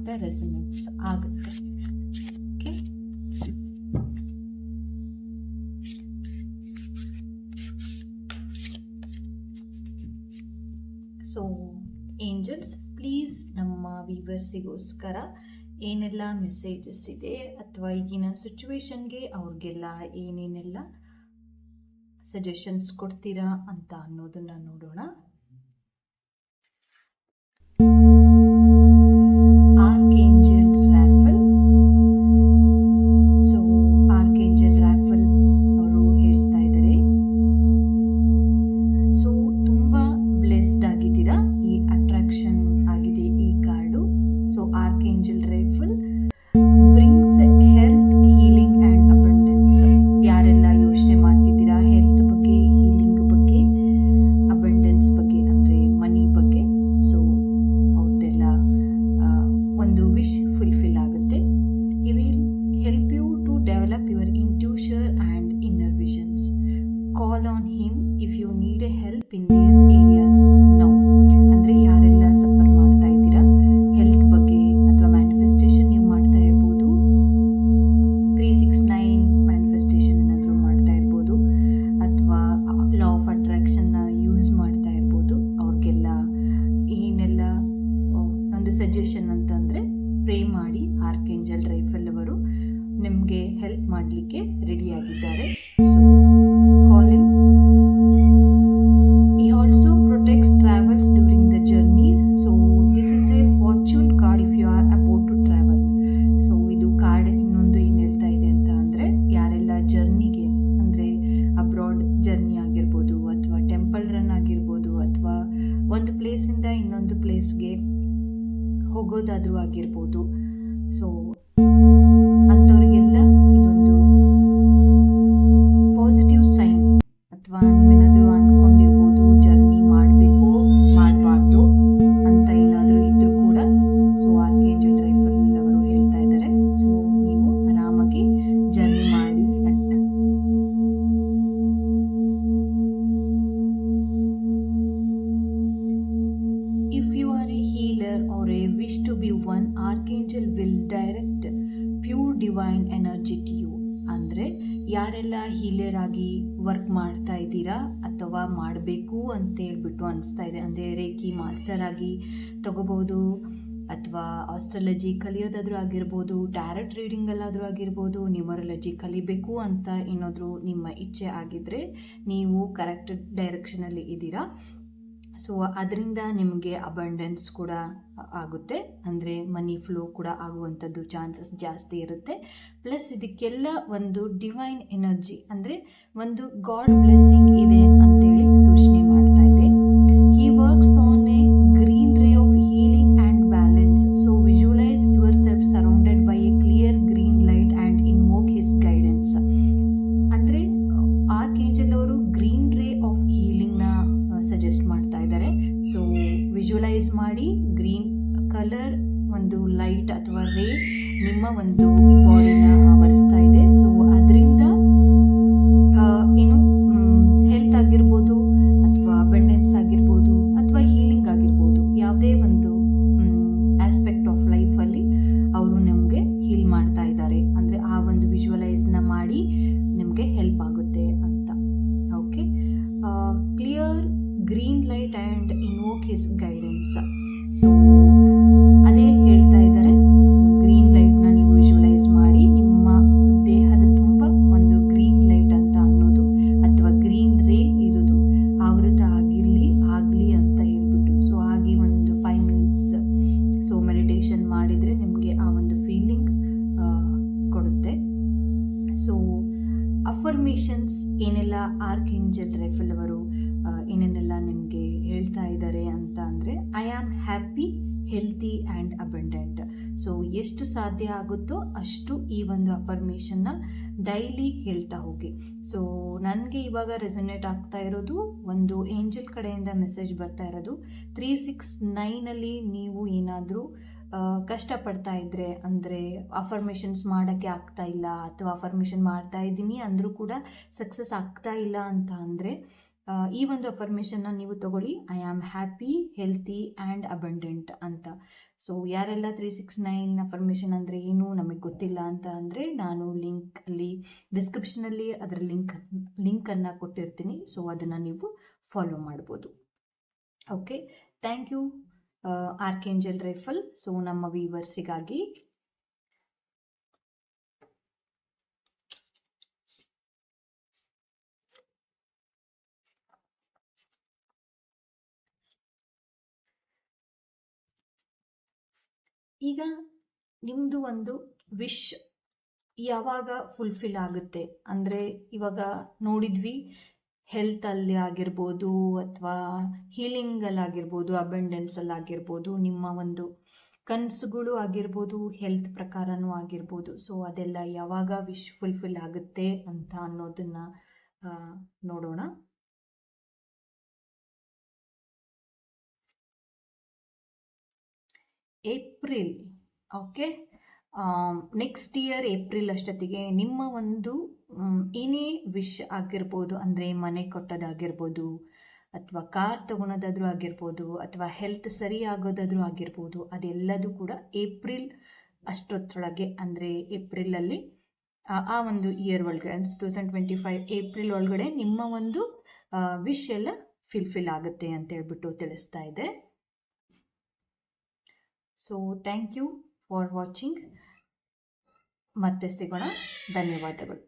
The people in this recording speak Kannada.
ಮತ್ತೆ ರೆಸೊನೆನ್ಸ್ ಆಗುತ್ತೆ. ಓಕೆ, ಸೊ ಏಂಜಲ್ಸ್, ಪ್ಲೀಸ್ ನಮ್ಮ ವ್ಯೂವರ್ಸಿಗೋಸ್ಕರ ಏನೆಲ್ಲ ಮೆಸೇಜಸ್ ಇದೆ ಅಥವಾ ಈಗಿನ ಸಿಚುವೇಶನ್ಗೆ ಅವ್ರಿಗೆಲ್ಲ ಏನೇನೆಲ್ಲ ಸಜೆಷನ್ಸ್ ಕೊಡ್ತೀರಾ ಅಂತ ಅನ್ನೋದನ್ನ ನೋಡೋಣ. ಆರ್ಕ್ಏಂಜಲ್ ರಾಫೆಲ್. ಸೊ ಆರ್ಕ್ಏಂಜಲ್ ರಾಫೆಲ್ ಅವರು ಹೇಳ್ತಾ ಇದ್ದಾರೆ, ಸೊ ತುಂಬಾ ಬ್ಲೆಸ್ಡ್ ಆಗಿದ್ದೀರಾ, ಈ ಅಟ್ರಾಕ್ಷನ್ ಆಗಿದೆ ಈ card. So archangel Raphael brings health, healing and abundance. ಯಾರೆಲ್ಲ ಯೋಚನೆ ಮಾಡ್ತಿದ್ದೀರಾ ಹೆಲ್ತ್ ಬಗ್ಗೆ, ಹೀಲಿಂಗ್ ಬಗ್ಗೆ, ಅಬಂಡೆನ್ಸ್ ಬಗ್ಗೆ ಅಂದರೆ ಮನಿ ಬಗ್ಗೆ, ಸೊ ಅವ್ರದ್ದೆಲ್ಲ ಒಂದು ವಿಶ್ ಫುಲ್ಫಿಲ್ ಆಗುತ್ತೆ. He will help you to develop your intuition and inner visions. Call on him if you need a help in these areas now. ಅಂದರೆ ಯಾರೆಲ್ಲ ಸಫರ್ ಮಾಡ್ತಾ ಇದ್ದೀರಾ ಹೆಲ್ತ್ ಬಗ್ಗೆ ಅಥವಾ ಮ್ಯಾನಿಫೆಸ್ಟೇಷನ್ ನೀವು ಮಾಡ್ತಾ ಇರ್ಬೋದು, 369 ಮ್ಯಾನಿಫೆಸ್ಟೇಷನ್ ಏನಾದರೂ ಮಾಡ್ತಾ ಇರ್ಬೋದು, ಅಥವಾ ಲಾ ಆಫ್ ಅಟ್ರಾಕ್ಷನ್ನ ಯೂಸ್ ಮಾಡ್ತಾ ಇರ್ಬೋದು, ಅವ್ರಿಗೆಲ್ಲ ಏನೆಲ್ಲ ಒಂದು ಸಜೆಷನ್ ಅಂತಂದರೆ ಪ್ರೇ ಮಾಡಿ. ಆರ್ಕ್ಏಂಜಲ್ ರಾಫೆಲ್ ಅವರು ನಿಮಗೆ ಹೆಲ್ಪ್ ಮಾಡಲಿಕ್ಕೆ ರೆಡಿಯಾಗಿದ್ದಾರೆ. So call him. He also protects travels during the journeys. So this is a fortune card if you are about to travel. So ಇದು ಕಾರ್ಡ್ ಇನ್ನೊಂದು ಏನು ಹೇಳ್ತಾ ಇದೆ ಅಂತ ಅಂದರೆ, ಯಾರೆಲ್ಲ ಜರ್ನಿಗೆ ಅಂದರೆ ಅಬ್ರಾಡ್ ಜರ್ನಿ ಆಗಿರ್ಬೋದು, ಅಥವಾ ಟೆಂಪಲ್ ರನ್ ಆಗಿರ್ಬೋದು, ಅಥವಾ ಒಂದು ಪ್ಲೇಸಿಂದ ಇನ್ನೊಂದು ಪ್ಲೇಸ್ಗೆ ಹೋಗೋದಾದರೂ ಆಗಿರ್ಬೋದು, ಸೊ ಅಂಥವ್ರಿಗೆಲ್ಲ ಇದೊಂದು ಪಾಸಿಟಿವ್ ಸೈನ್. ಅಥವಾ ನೀವೇನಾದರೂ ಅಂದ್ಕೊಂಡಿರ್ಬೋದು ಜರ್ನಿ ಮಾಡಬೇಕು ಮಾಡಬಾರ್ದು ಅಂತ ಏನಾದರೂ ಇದ್ರೂ ಕೂಡ, ಸೊ ಆರ್ಕ್ಏಂಜಲ್ ರಾಫೆಲ್ ಅವರು ಹೇಳ್ತಾ ಇದ್ದಾರೆ, ಸೊ ನೀವು ಆರಾಮಾಗಿ ಜರ್ನಿ ಮಾಡಿ ಅಂತ. If you are a healer or a wish to be one, Archangel will direct pure divine energy to you. ಅಂದರೆ ಯಾರೆಲ್ಲ ಹೀಲರ್ ಆಗಿ ವರ್ಕ್ ಮಾಡ್ತಾ ಇದ್ದೀರಾ ಅಥವಾ ಮಾಡಬೇಕು ಅಂತ ಹೇಳ್ಬಿಟ್ಟು ಅನಿಸ್ತಾ ಇದೆ, ಅಂದರೆ ರೇಖಿ ಮಾಸ್ಟರ್ ಆಗಿ ತಗೋಬೋದು, ಅಥವಾ ಆಸ್ಟ್ರಾಲಜಿ ಕಲಿಯೋದಾದರೂ ಆಗಿರ್ಬೋದು, ಟ್ಯಾರೆಟ್ ರೀಡಿಂಗಲ್ಲಾದರೂ ಆಗಿರ್ಬೋದು, ನ್ಯೂಮರಾಲಜಿ ಕಲಿಬೇಕು ಅಂತ ಏನಾದರೂ ನಿಮ್ಮ ಇಚ್ಛೆ ಆಗಿದ್ದರೆ ನೀವು ಕರೆಕ್ಟ್ ಡೈರೆಕ್ಷನಲ್ಲಿ ಇದ್ದೀರಾ. ಸೊ ಅದರಿಂದ ನಿಮಗೆ ಅಬಂಡೆನ್ಸ್ ಕೂಡ ಆಗುತ್ತೆ, ಅಂದರೆ ಮನಿ ಫ್ಲೋ ಕೂಡ ಆಗುವಂಥದ್ದು ಚಾನ್ಸಸ್ ಜಾಸ್ತಿ ಇರುತ್ತೆ. ಪ್ಲಸ್ ಇದಕ್ಕೆಲ್ಲ ಒಂದು ಡಿವೈನ್ ಎನರ್ಜಿ ಅಂದರೆ ಒಂದು ಗಾಡ್ ಬ್ಲೆಸ್ಸಿಂಗ್ ಇದೆ ಅಂತೇಳಿ ಸೂಚನೆ ಮಾಡ್ತಾ ಇದೆ. He works on a green ray of healing and balance. So visualise yourself surrounded by a clear green light and invoke his guidance. ಅಂದರೆ ಆರ್ಕ್ಏಂಜಲ್ ಅವರು ಗ್ರೀನ್ ರೇ ಆಫ್ ಹೀಲಿಂಗ್ನ ಸಜೆಸ್ಟ್ ಮಾಡ್ತಾ ಇದ್ದಾರೆ. ಸೊ ವಿಜುವಲೈಸ್ ಮಾಡಿ, ಗ್ರೀನ್ ಕಲರ್ ಒಂದು ಲೈಟ್ ಅಥವಾ ರೇ ನಿಮ್ಮ ಒಂದು ಬಾಡಿನ ಆವರಿಸ್ತಾ ಇದೆ. ಸೊ ಅದರಿಂದ ಏನು ಹೆಲ್ತ್ ಆಗಿರ್ಬೋದು, ಅಥವಾ ಅಬಂಡೆನ್ಸ್ ಆಗಿರ್ಬೋದು, ಅಥವಾ ಹೀಲಿಂಗ್ ಆಗಿರ್ಬೋದು, ಯಾವುದೇ ಒಂದು ಆಸ್ಪೆಕ್ಟ್ ಆಫ್ ಲೈಫಲ್ಲಿ ಅವರು ನಮಗೆ ಹೀಲ್ ಮಾಡ್ತಾ ಇದ್ದಾರೆ. ಅಂದರೆ ಆ ಒಂದು ವಿಜುವಲೈಸ್ನ ಮಾಡಿ ನಿಮಗೆ ಹೆಲ್ಪ್ ಆಗುತ್ತೆ ಅಂತ. Okay, clear green light and invoke his guidance. So ಅದೇ ಹೇಳ್ತಾ ಇದ್ದಾರೆ, ಗ್ರೀನ್ ಲೈಟ್ನ ನೀವು ವಿಜುವಲೈಸ್ ಮಾಡಿ, ನಿಮ್ಮ ದೇಹದ ತುಂಬ ಒಂದು ಗ್ರೀನ್ ಲೈಟ್ ಅಂತ ಅನ್ನೋದು ಅಥವಾ ಗ್ರೀನ್ ರೇ ಇರೋದು ಆವೃತ ಆಗಲಿ ಅಂತ ಹೇಳ್ಬಿಟ್ಟು. ಸೊ ಹಾಗೆ ಒಂದು 5 minutes ಸೊ ಮೆಡಿಟೇಷನ್ ಮಾಡಿದರೆ ನಿಮಗೆ ಆ ಒಂದು ಫೀಲಿಂಗ್ ಕೊಡುತ್ತೆ. ಸೊ ಅಫರ್ಮೇಷನ್ಸ್ ಏನೆಲ್ಲ ಆರ್ಕ್ಏಂಜಲ್ ರಾಫೆಲ್ ಅವರು ಏನೇನೆಲ್ಲ ನಿಮಗೆ ಹೇಳ್ತಾ ಇದ್ದಾರೆ ಅಂತ ಅಂದರೆ, I am happy, healthy and abundant. So ಎಷ್ಟು ಸಾಧ್ಯ ಆಗುತ್ತೋ ಅಷ್ಟು ಈ ಒಂದು ಅಫರ್ಮೇಷನ್ನ ಡೈಲಿ ಹೇಳ್ತಾ ಹೋಗಿ. ಸೊ ನನಗೆ ಇವಾಗ ರೆಸೊನೇಟ್ ಆಗ್ತಾ ಇರೋದು ಒಂದು ಏಂಜಲ್ ಕಡೆಯಿಂದ ಮೆಸೇಜ್ ಬರ್ತಾ ಇರೋದು, 369ಅಲ್ಲಿ ನೀವು ಏನಾದರೂ ಕಷ್ಟಪಡ್ತಾ ಇದ್ದರೆ, ಅಂದರೆ ಅಫರ್ಮೇಷನ್ಸ್ ಮಾಡೋಕ್ಕೆ ಆಗ್ತಾ ಇಲ್ಲ, ಅಥವಾ ಅಫರ್ಮೇಷನ್ ಮಾಡ್ತಾ ಇದ್ದೀನಿ ಅಂದರೂ ಕೂಡ ಸಕ್ಸಸ್ ಆಗ್ತಾ ಇಲ್ಲ ಅಂತ ಅಂದರೆ, ಈ ಒಂದು ಅಫರ್ಮೇಷನ್ನ ನೀವು ತಗೊಳ್ಳಿ, I am happy, healthy and abundant ಅಂತ. ಸೊ ಯಾರೆಲ್ಲ 369 ಅಫರ್ಮೇಷನ್ ಅಂದರೆ ಏನು ನಮಗೆ ಗೊತ್ತಿಲ್ಲ ಅಂತ ಅಂದರೆ, ನಾನು ಲಿಂಕಲ್ಲಿ ಡಿಸ್ಕ್ರಿಪ್ಷನಲ್ಲಿ ಅದರ ಲಿಂಕನ್ನು ಕೊಟ್ಟಿರ್ತೀನಿ. ಸೊ ಅದನ್ನು ನೀವು ಫಾಲೋ ಮಾಡ್ಬೋದು. Okay, thank you archangel Raphael. So ನಮ್ಮ ವ್ಯೂವರ್ಸಿಗಾಗಿ ಈಗ ನಿಮ್ಮದು ಒಂದು ವಿಶ್ ಯಾವಾಗ ಫುಲ್ಫಿಲ್ ಆಗುತ್ತೆ ಅಂದರೆ, ಇವಾಗ ನೋಡಿದ್ವಿ ಹೆಲ್ತಲ್ಲಿ ಆಗಿರ್ಬೋದು ಅಥವಾ ಹೀಲಿಂಗಲ್ಲಾಗಿರ್ಬೋದು, ಅಬೆಂಡೆನ್ಸಲ್ಲಾಗಿರ್ಬೋದು, ನಿಮ್ಮ ಒಂದು ಕನಸುಗಳು ಆಗಿರ್ಬೋದು, ಹೆಲ್ತ್ ಪ್ರಕಾರನೂ ಆಗಿರ್ಬೋದು. ಸೊ ಅದೆಲ್ಲ ಯಾವಾಗ ವಿಶ್ ಫುಲ್ಫಿಲ್ ಆಗುತ್ತೆ ಅಂತ ಅನ್ನೋದನ್ನು ನೋಡೋಣ. April, okay, next year April ಅಷ್ಟೊತ್ತಿಗೆ ನಿಮ್ಮ ಒಂದು ಏನೇ ವಿಶ್ ಆಗಿರ್ಬೋದು, ಅಂದರೆ ಮನೆ ಕೊಟ್ಟೋದಾಗಿರ್ಬೋದು, ಅಥವಾ ಕಾರ್ ತೊಗೊಳೋದಾದ್ರೂ ಆಗಿರ್ಬೋದು, ಅಥವಾ ಹೆಲ್ತ್ ಸರಿ ಆಗೋದಾದ್ರೂ ಆಗಿರ್ಬೋದು, ಅದೆಲ್ಲದೂ ಕೂಡ ಏಪ್ರಿಲ್ ಅಷ್ಟೊತ್ತರೊಳಗೆ, ಅಂದರೆ ಏಪ್ರಿಲಲ್ಲಿ ಆ ಒಂದು ಇಯರ್ ಒಳಗಡೆ, ಅಂದರೆ 2025 ಏಪ್ರಿಲ್ ಒಳಗಡೆ ನಿಮ್ಮ ಒಂದು ವಿಶ್ ಎಲ್ಲ ಫಿಲ್ ಆಗುತ್ತೆ ಅಂತ ಹೇಳ್ಬಿಟ್ಟು ತಿಳಿಸ್ತಾ ಇದೆ. So thank you for watching. ಮತ್ತೆ ಸಿಗೋಣ. ಧನ್ಯವಾದಗಳು.